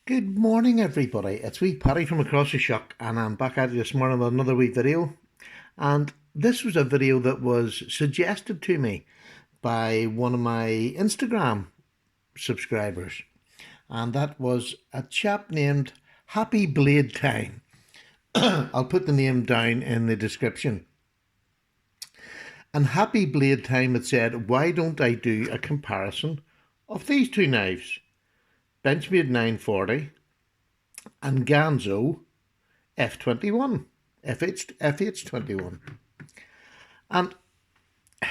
Good morning, everybody. It's wee Paddy from across the shuck, and I'm back at you this morning with another wee video. And this was a video that was suggested to me by one of my Instagram subscribers, and that was a chap named Happy Blade Time. I'll put the name down in the description. And Happy Blade Time had said, why don't I do a comparison of these two knives? Benchmade 940 and Ganzo F21, fh21. And do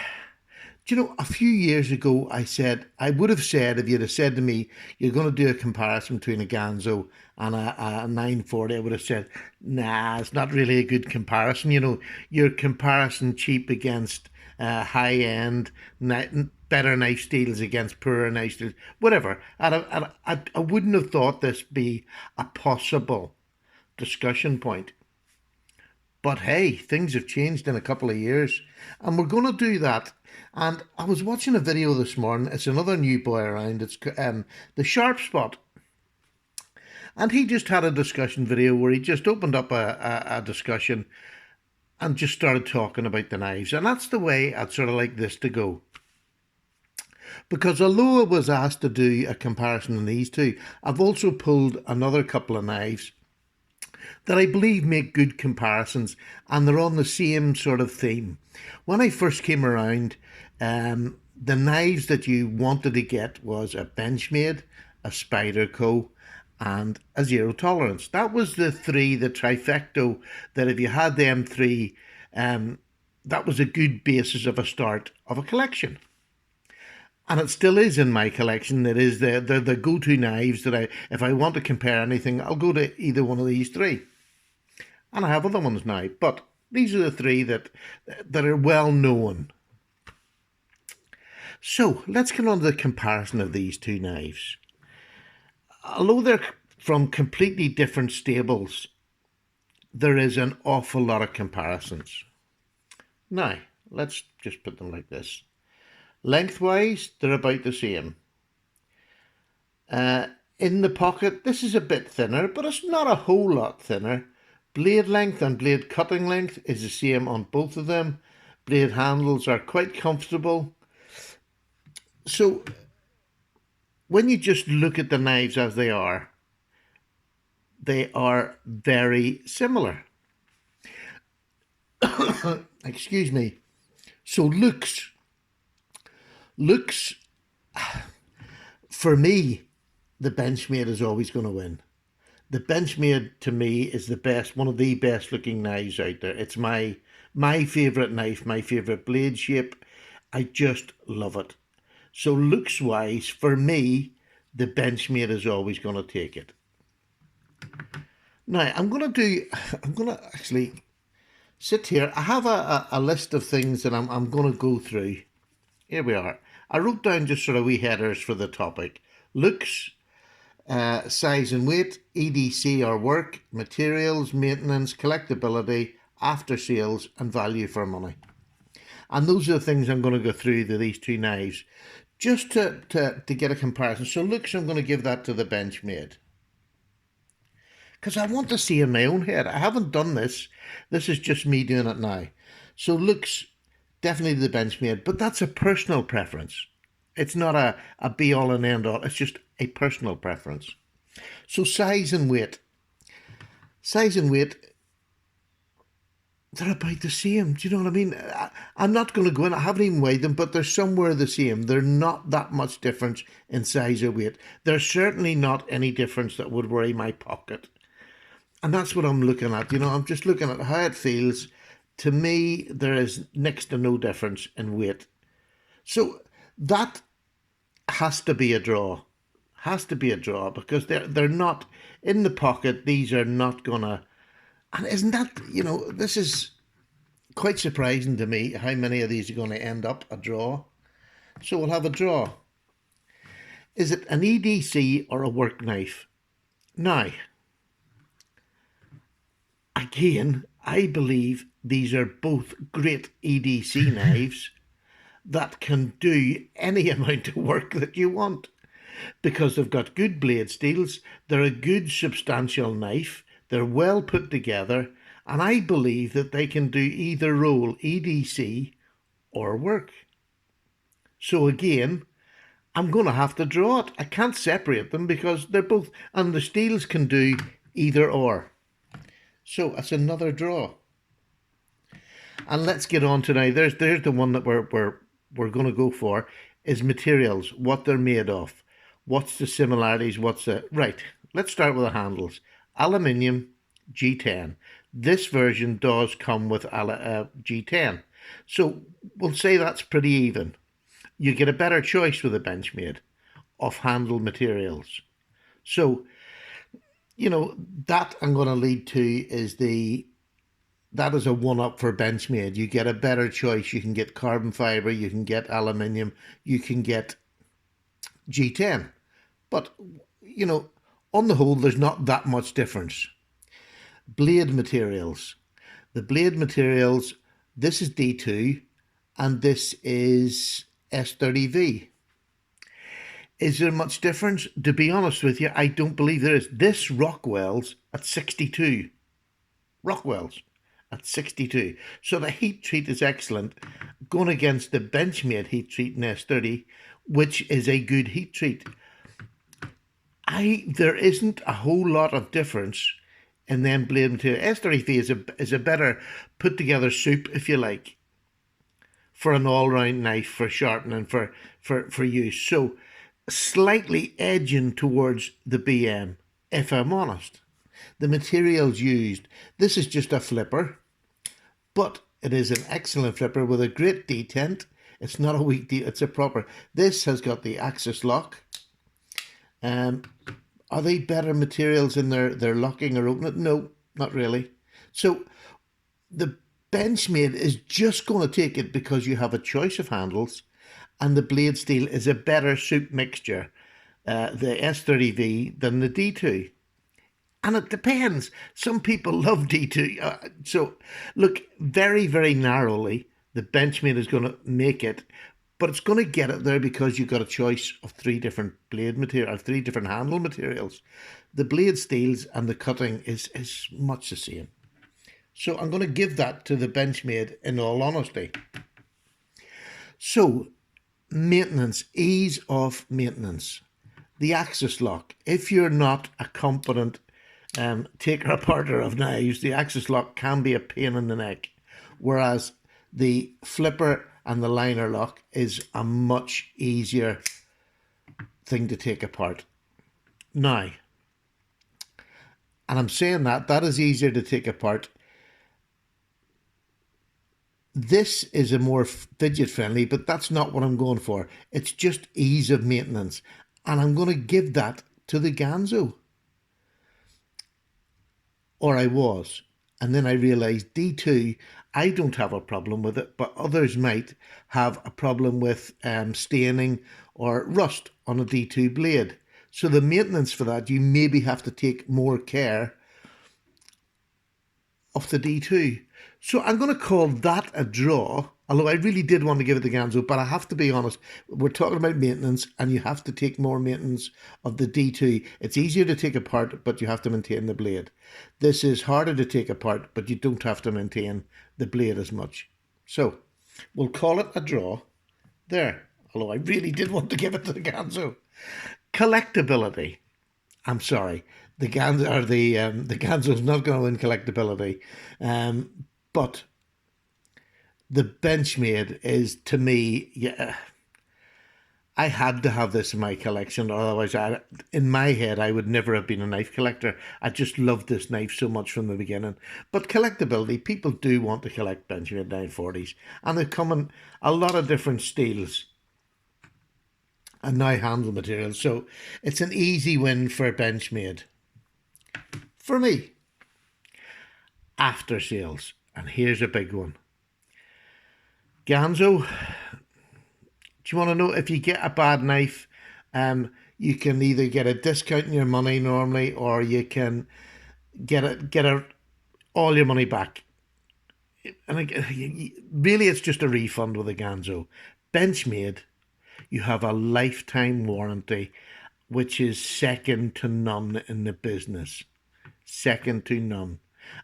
you know, a few years ago I would have said, if you'd have said to me, you're going to do a comparison between a Ganzo and a 940, I would have said, nah, it's not really a good comparison. You know, your comparison cheap against high-end, better knife steels against poorer knife steels, whatever. I wouldn't have thought this be a possible discussion point. But hey, things have changed in a couple of years, and we're going to do that. And I was watching a video this morning. It's another new boy around. It's the Sharp Spot. And he just had a discussion video where he just opened up a discussion and just started talking about the knives. And that's the way I'd sort of like this to go. Because although I was asked to do a comparison on these two, I've also pulled another couple of knives that I believe make good comparisons, and they're on the same sort of theme. When I first came around, the knives that you wanted to get was a Benchmade, a Spyderco, and a Zero Tolerance. That was the three, the trifecta, that if you had them three, that was a good basis of a start of a collection. And it still is in my collection. It is the go-to knives that if I want to compare anything, I'll go to either one of these three. And I have other ones now, but these are the three that are well known. So let's get on to the comparison of these two knives. Although they're from completely different stables, there is an awful lot of comparisons. Now, let's just put them like this. Lengthwise, they're about the same. In the pocket, this is a bit thinner, but it's not a whole lot thinner. Blade length and blade cutting length is the same on both of them. Blade handles are quite comfortable. So, when you just look at the knives as they are very similar. Excuse me. So, looks, for me, the Benchmade is always going to win. The Benchmade, to me, is the best, one of the best looking knives out there. It's my favourite knife, my favourite blade shape. I just love it. So looks wise, for me, the Benchmade is always going to take it. Now, I'm going to actually sit here. I have a list of things that I'm going to go through. Here we are. I wrote down just sort of wee headers for the topic. Looks, size and weight, EDC or work, materials, maintenance, collectability, after sales, and value for money. And those are the things I'm going to go through to these two knives, just to get a comparison. So looks, I'm going to give that to the Benchmade, because I want to see in my own head. I haven't done this. This is just me doing it now. So looks, definitely the Benchmade, but that's a personal preference. It's not a be-all and end-all. It's just a personal preference. So size and weight. Size and weight, they're about the same. Do you know what I mean? I'm not going to go in. I haven't even weighed them, but they're somewhere the same. They're not that much difference in size or weight. There's certainly not any difference that would worry my pocket. And that's what I'm looking at. You know, I'm just looking at how it feels. To me, there is next to no difference in weight. So that has to be a draw. Has to be a draw, because they're not in the pocket. These are not gonna. And isn't that, you know, this is quite surprising to me how many of these are going to end up a draw. So we'll have a draw. Is it an EDC or a work knife? Now, again, I believe these are both great EDC knives that can do any amount of work that you want. because they've got good blade steels, they're a good substantial knife, they're well put together, and I believe that they can do either role, EDC or work. So again, I'm going to have to draw it. I can't separate them because they're both, and the steels can do either or. So that's another draw. And let's get on to now. There's the one that we're going to go for, is materials, what they're made of. What's the similarities? Right, let's start with the handles. Aluminium, G10. This version does come with G10. So we'll say that's pretty even. You get a better choice with a Benchmade of handle materials. So, that I'm going to lead to is that is a one-up for Benchmade. You get a better choice. You can get carbon fibre, you can get aluminium, you can get G10. But, on the whole, there's not that much difference. Blade materials. The blade materials, this is D2 and this is S30V. Is there much difference? To be honest with you, I don't believe there is. This Rockwell's at 62. Rockwell's at 62. So the heat treat is excellent, going against the Benchmade heat treat in S30, which is a good heat treat. There isn't a whole lot of difference in them blade material. S30V is a better put together soup, if you like, for an all-round knife, for sharpening, for use. So slightly edging towards the BM, if I'm honest. The materials used, this is just a flipper, but it is an excellent flipper with a great detent. It's not a weak it's a proper. This has got the axis lock. Are they better materials in their locking or opening? No, not really. So the Benchmade is just going to take it because you have a choice of handles, and the blade steel is a better soup mixture, the S30V, than the D2. And it depends. Some people love D2. So look, very, very narrowly, the Benchmade is going to make it, but it's going to get it there because you've got a choice of three different blade material, or three different handle materials. The blade steels and the cutting is much the same. So I'm going to give that to the Benchmade in all honesty. So maintenance, ease of maintenance. The axis lock. If you're not a competent taker aparter of knives, the axis lock can be a pain in the neck. Whereas the flipper and the liner lock is a much easier thing to take apart. Now, and I'm saying that is easier to take apart. This is a more fidget friendly, but that's not what I'm going for. It's just ease of maintenance. And I'm going to give that to the Ganzo. Or I was. And then I realised D2, I don't have a problem with it, but others might have a problem with staining or rust on a D2 blade. So the maintenance for that, you maybe have to take more care of the D2. So I'm going to call that a draw, although I really did want to give it to Ganzo, but I have to be honest, we're talking about maintenance and you have to take more maintenance of the D2. It's easier to take apart, but you have to maintain the blade. This is harder to take apart, but you don't have to maintain the blade as much. So we'll call it a draw there, although I really did want to give it to the Ganzo. Collectability. I'm sorry, the Ganzo's not going to win collectability, but the Benchmade is, to me, yeah, I had to have this in my collection, otherwise in my head I would never have been a knife collector. I just loved this knife so much from the beginning. But collectability, people do want to collect Benchmade 940s, and they come in a lot of different steels and now handle materials, so it's an easy win for Benchmade. For me, after sales, and here's a big one. Ganzo, do you want to know, if you get a bad knife, you can either get a discount in your money normally, or you can get all your money back. And really, it's just a refund with a Ganzo. Benchmade, you have a lifetime warranty, which is second to none in the business. Second to none.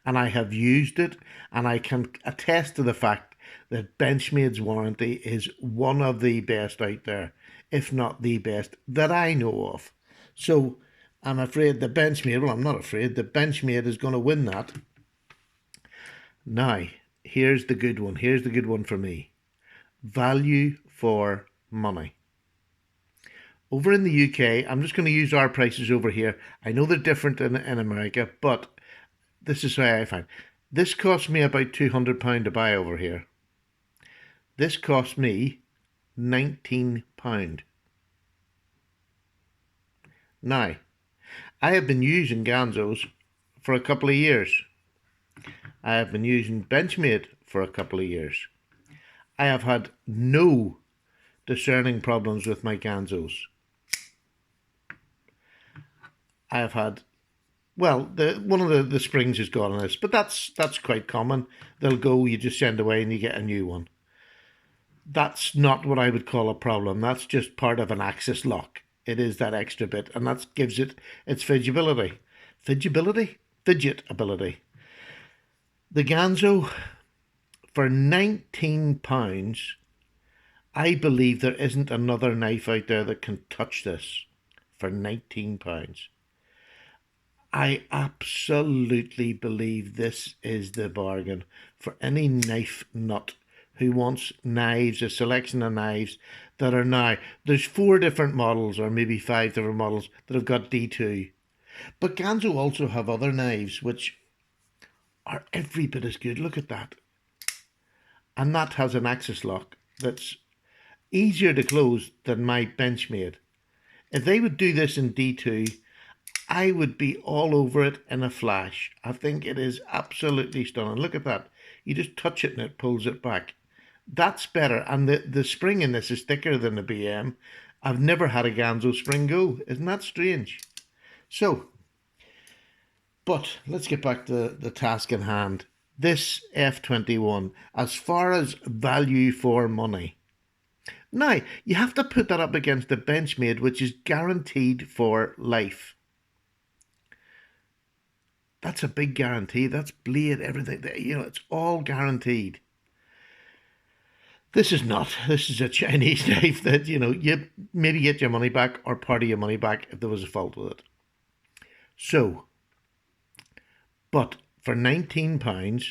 And I have used it, and I can attest to the fact that Benchmade's warranty is one of the best out there, if not the best that I know of. So I'm afraid the Benchmade, well, I'm not afraid, the Benchmade is going to win that. Now, here's the good one. Here's the good one for me. Value for money. Over in the UK, I'm just going to use our prices over here. I know they're different in America, but this is how I find. This cost me about £200 to buy over here. This cost me £19. Now, I have been using Ganzos for a couple of years. I have been using Benchmade for a couple of years. I have had no discerning problems with my Ganzos. I have had, well, one of the springs is gone on this, but that's quite common. They'll go, you just send away and you get a new one. That's not what I would call a problem. That's just part of an axis lock. It is that extra bit, and that gives it its fidgeability. Fidget ability. The Ganzo, for £19, I believe there isn't another knife out there that can touch this for £19. I absolutely believe this is the bargain for any knife nut who wants knives, a selection of knives that are now, there's 4 different models or maybe 5 different models that have got D2. But Ganzo also have other knives which are every bit as good. Look at that. And that has an axis lock that's easier to close than my Benchmade. If they would do this in D2, I would be all over it in a flash. I think it is absolutely stunning. Look at that. You just touch it and it pulls it back. That's better. And the spring in this is thicker than the BM. I've never had a Ganzo spring go. Isn't that strange? So, but let's get back to the task in hand. This fh21, as far as value for money. Now, you have to put that up against the Benchmade, which is guaranteed for life. That's a big guarantee. That's blade, everything. You know, it's all guaranteed. This is not. This is a Chinese knife that, you know, you maybe get your money back or part of your money back if there was a fault with it. So, but for £19,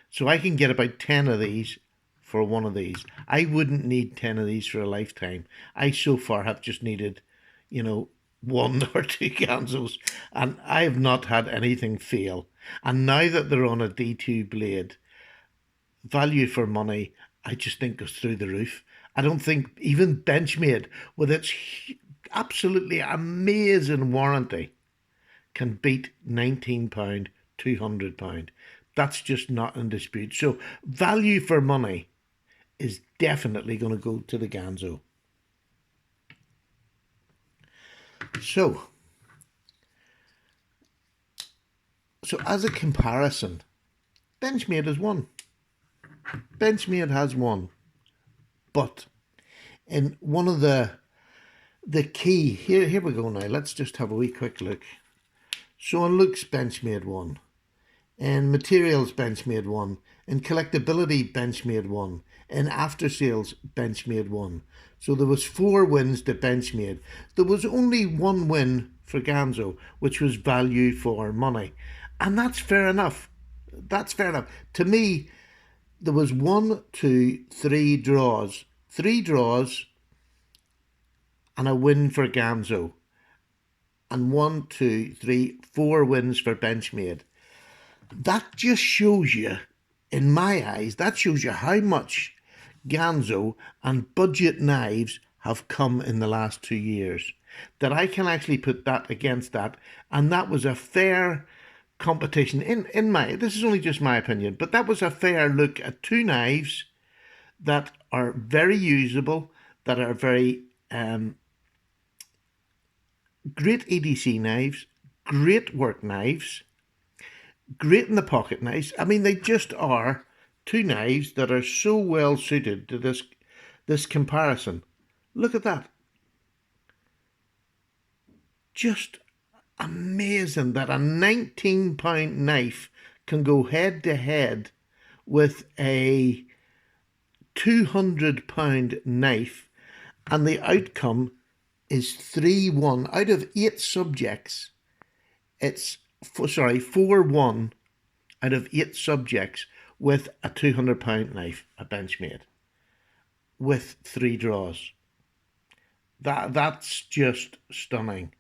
so I can get about 10 of these for one of these. I wouldn't need 10 of these for a lifetime. I so far have just needed, you know, 1 or 2 Ganzos, and I have not had anything fail. And now that they're on a D2 blade, value for money, I just think goes through the roof. I don't think even Benchmade, with its absolutely amazing warranty, can beat £19, £200. That's just not in dispute. So value for money is definitely going to go to the Ganzo. So as a comparison, Benchmade has won. Benchmade has won. But in one of the key, here we go now. Let's just have a wee quick look. So on looks, Benchmade won. In materials, Benchmade won. In collectability, Benchmade won. In after sales, Benchmade won. So there was 4 wins to Benchmade. There was only 1 win for Ganzo, which was value for money. And that's fair enough. That's fair enough. To me, there was 1, 2, 3 draws. 3 draws and a win for Ganzo. And 1, 2, 3, 4 wins for Benchmade. That just shows you, in my eyes, that shows you how much Ganzo and budget knives have come in the last 2 years. That I can actually put that against that, and that was a fair competition. This is only just my opinion, but that was a fair look at 2 knives that are very usable, that are very great EDC knives, great work knives, great in the pocket knives. I mean, they just are 2 knives that are so well suited to this comparison. Look at that. Just amazing that a £19 knife can go head to head with a £200 knife, and the outcome is 3-1 out of 8 subjects. It's 4-1 out of 8 subjects with a £200 knife, a Benchmade, with 3 draws. That's just stunning.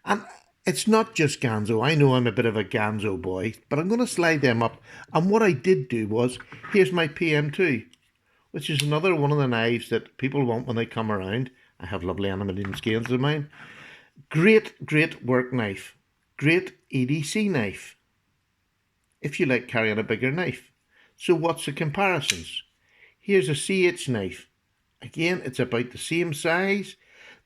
And it's not just Ganzo. I know I'm a bit of a Ganzo boy, but I'm going to slide them up. And what I did do was, here's my PM2, which is another one of the knives that people want when they come around. I have lovely animated scales of mine. Great, great work knife. Great EDC knife, if you like carrying a bigger knife. So what's the comparisons? Here's a CH knife. Again, it's about the same size.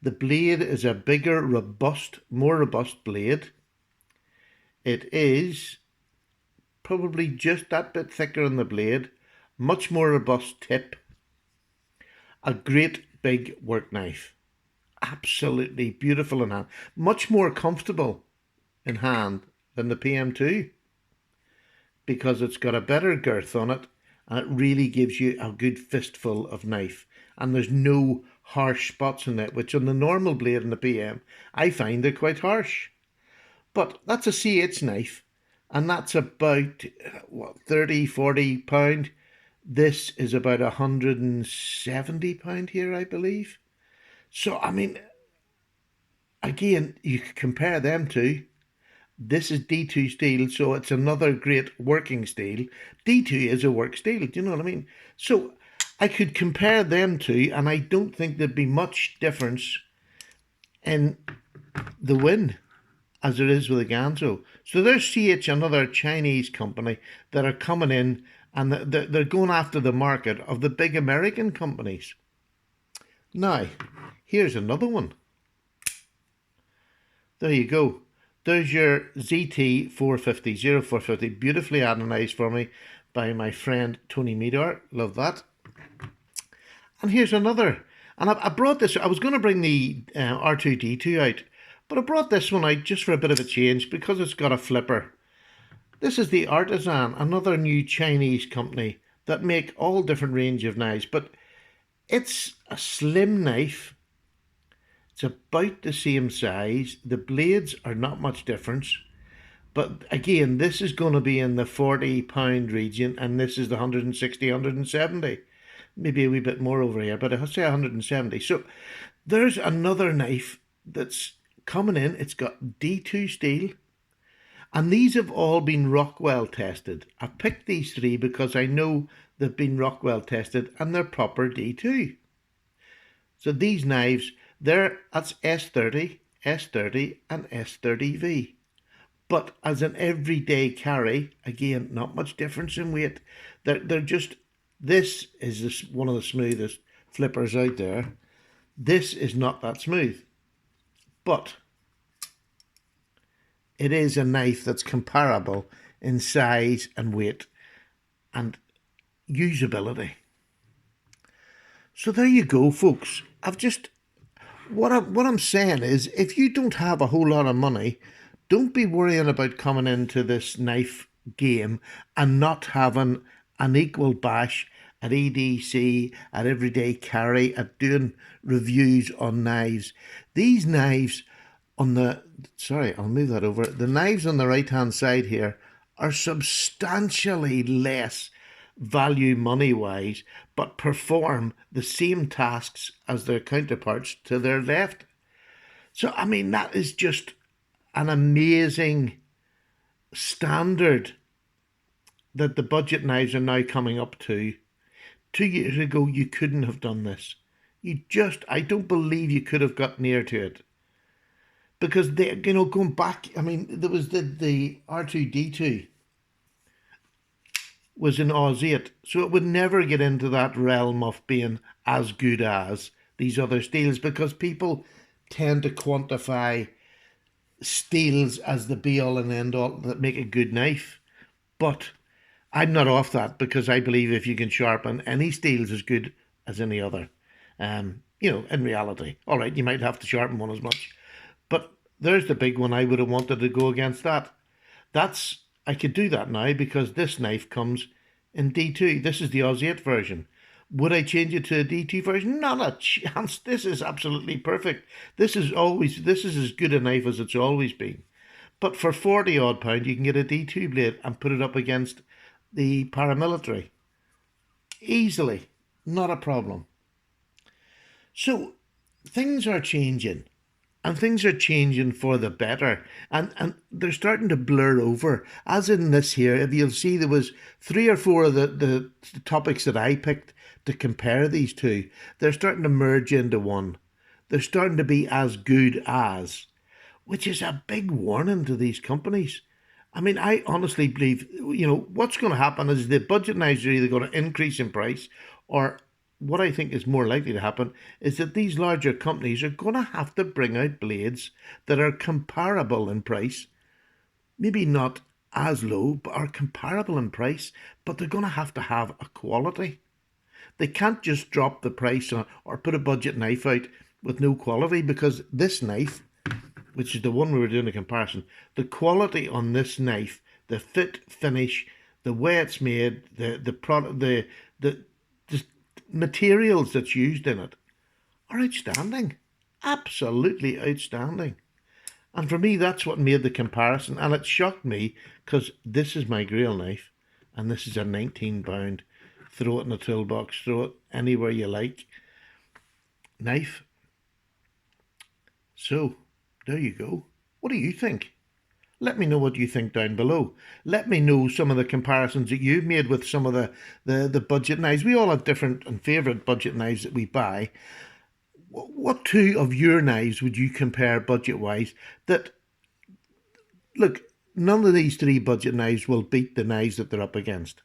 The blade is a bigger, robust, more robust blade. It is probably just that bit thicker on the blade, much more robust tip. A great big work knife. Absolutely beautiful in hand. Much more comfortable in hand than the PM2 because it's got a better girth on it and it really gives you a good fistful of knife. And there's no harsh spots in it, which on the normal blade in the PM, I find they're quite harsh. But that's a CH knife, and that's about, what, 30, 40 pound. This is about £170 here, I believe. So, I mean, again, you could compare them two. This is D2 steel, so it's another great working steel. D2 is a work steel, do you know what I mean? So I could compare them two, and I don't think there'd be much difference in the win as there is with the Ganzo. So there's CH, another Chinese company that are coming in, and they're going after the market of the big American companies. Now, here's another one. There you go. There's your ZT 450, 0450, beautifully anodized for me by my friend Tony Meador. Love that. And here's another. And I brought this, I was going to bring the R2D2 out, but I brought this one out just for a bit of a change because it's got a flipper. This is the Artisan, another new Chinese company that make all different range of knives, but it's a slim knife. It's about the same size. The blades are not much difference. But again, this is going to be in the £40 region, and this is the 160, 170. Maybe a wee bit more over here, but I'll say 170. So there's another knife that's coming in. It's got D2 steel. And these have all been Rockwell tested. I picked these three because I know they've been Rockwell tested and they're proper D2. So these knives, that's S30, S30 and S30V. But as an everyday carry, again, not much difference in weight. They're just, this is one of the smoothest flippers out there. This is not that smooth. But it is a knife that's comparable in size and weight and usability. So there you go, folks. What I'm saying is, if you don't have a whole lot of money, don't be worrying about coming into this knife game and not having an equal bash at EDC, at everyday carry, at doing reviews on knives. These knives on the, sorry, I'll move that over. The knives on the right hand side here are substantially less value money wise, but perform the same tasks as their counterparts to their left. So I mean, that is just an amazing standard that the budget knives are now coming up to. 2 years ago you couldn't have done this. I don't believe you could have got near to it. Because they, going back, I mean, there was the R2D2 was in Oz 8, so it would never get into that realm of being as good as these other steels, because people tend to quantify steels as the be-all and end-all that make a good knife. But I'm not off that, because I believe if you can sharpen any steel's as good as any other. In reality. All right, you might have to sharpen one as much. But There's the big one. I would have wanted to go against that. I could do that now because this knife comes in D2. This is the Oz 8 version. Would I change it to a D2 version? Not a chance. This is absolutely perfect. This is as good a knife as it's always been. But for 40 odd pound, you can get a D2 blade and put it up against the paramilitary. Easily. Not a problem. So things are changing. And things are changing for the better. And they're starting to blur over. As in this here, if you'll see, there was 3 or 4 of the topics that I picked to compare these two. They're starting to merge into one. They're starting to be as good as, which is a big warning to these companies. I mean, I honestly believe, what's going to happen is the budget knives are either going to increase in price, or what I think is more likely to happen is that these larger companies are going to have to bring out blades that are comparable in price, maybe not as low, but are comparable in price, but they're going to have a quality. They can't just drop the price or put a budget knife out with no quality, because this knife, which is the one we were doing a comparison, the quality on this knife, the fit, finish, the way it's made, the product, the materials that's used in it are outstanding. Absolutely outstanding. And for me, that's what made the comparison. And it shocked me because this is my Grail knife and this is a £19. Throw it in a toolbox, throw it anywhere you like. Knife. So, there you go. What do you think? Let me know what you think down below. Let me know some of the comparisons that you've made with some of the budget knives. We all have different and favourite budget knives that we buy. What 2 of your knives would you compare budget-wise that, look, none of these 3 budget knives will beat the knives that they're up against.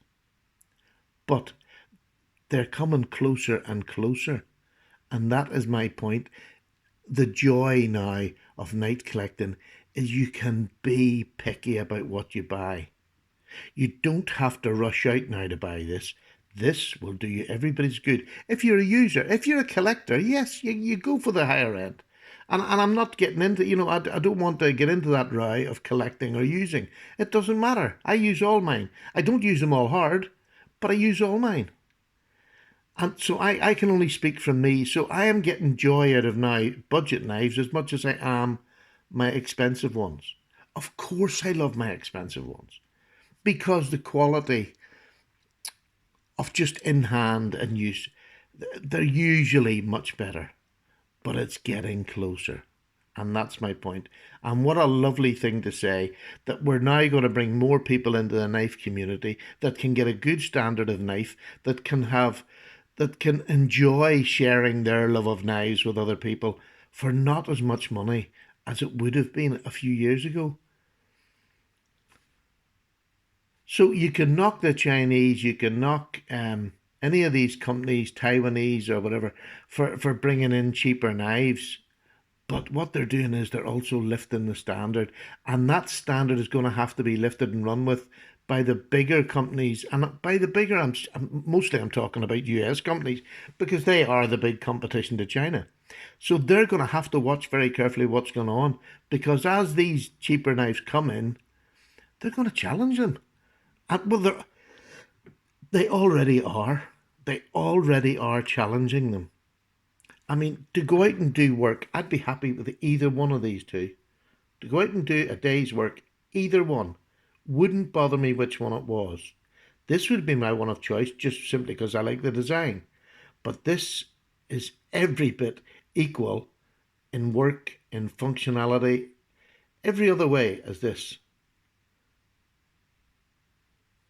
But they're coming closer and closer. And that is my point. The joy now of knife collecting is you can be picky about what you buy. You don't have to rush out now to buy this. This will do you everybody's good. If you're a user, if you're a collector, yes, you go for the higher end. And I'm not getting into, I don't want to get into that row of collecting or using. It doesn't matter. I use all mine. I don't use them all hard, but I use all mine. And so I can only speak from me. So I am getting joy out of now budget knives as much as I am my expensive ones. Of course I love my expensive ones because the quality of just in hand and use, they're usually much better, but it's getting closer. And that's my point. And what a lovely thing to say, that we're now going to bring more people into the knife community that can get a good standard of knife, that can enjoy sharing their love of knives with other people for not as much money as it would have been a few years ago. So you can knock the Chinese, you can knock any of these companies, Taiwanese or whatever, for bringing in cheaper knives. But what they're doing is they're also lifting the standard. And that standard is going to have to be lifted and run with by the bigger companies. And by the bigger, I'm talking about US companies, because they are the big competition to China. So they're going to have to watch very carefully what's going on, because as these cheaper knives come in, they're going to challenge them. And well, they already are. They already are challenging them. I mean, to go out and do work, I'd be happy with either one of these 2. To go out and do a day's work, either one. Wouldn't bother me which one it was. This would be my one of choice, just simply because I like the design. But this is every bit equal in work, in functionality, every other way as this.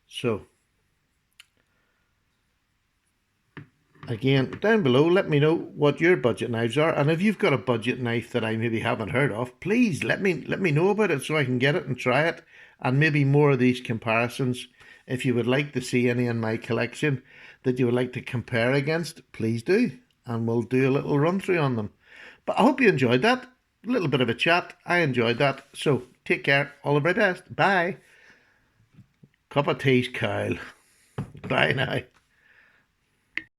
So, again, down below, let me know what your budget knives are. And if you've got a budget knife that I maybe haven't heard of, please let me know about it so I can get it and try it. And maybe more of these comparisons. If you would like to see any in my collection that you would like to compare against, please do. And we'll do a little run through on them. But I hope you enjoyed that. A little bit of a chat. I enjoyed that. So take care. All the very best. Bye. Cup of tea's Kyle. Bye now.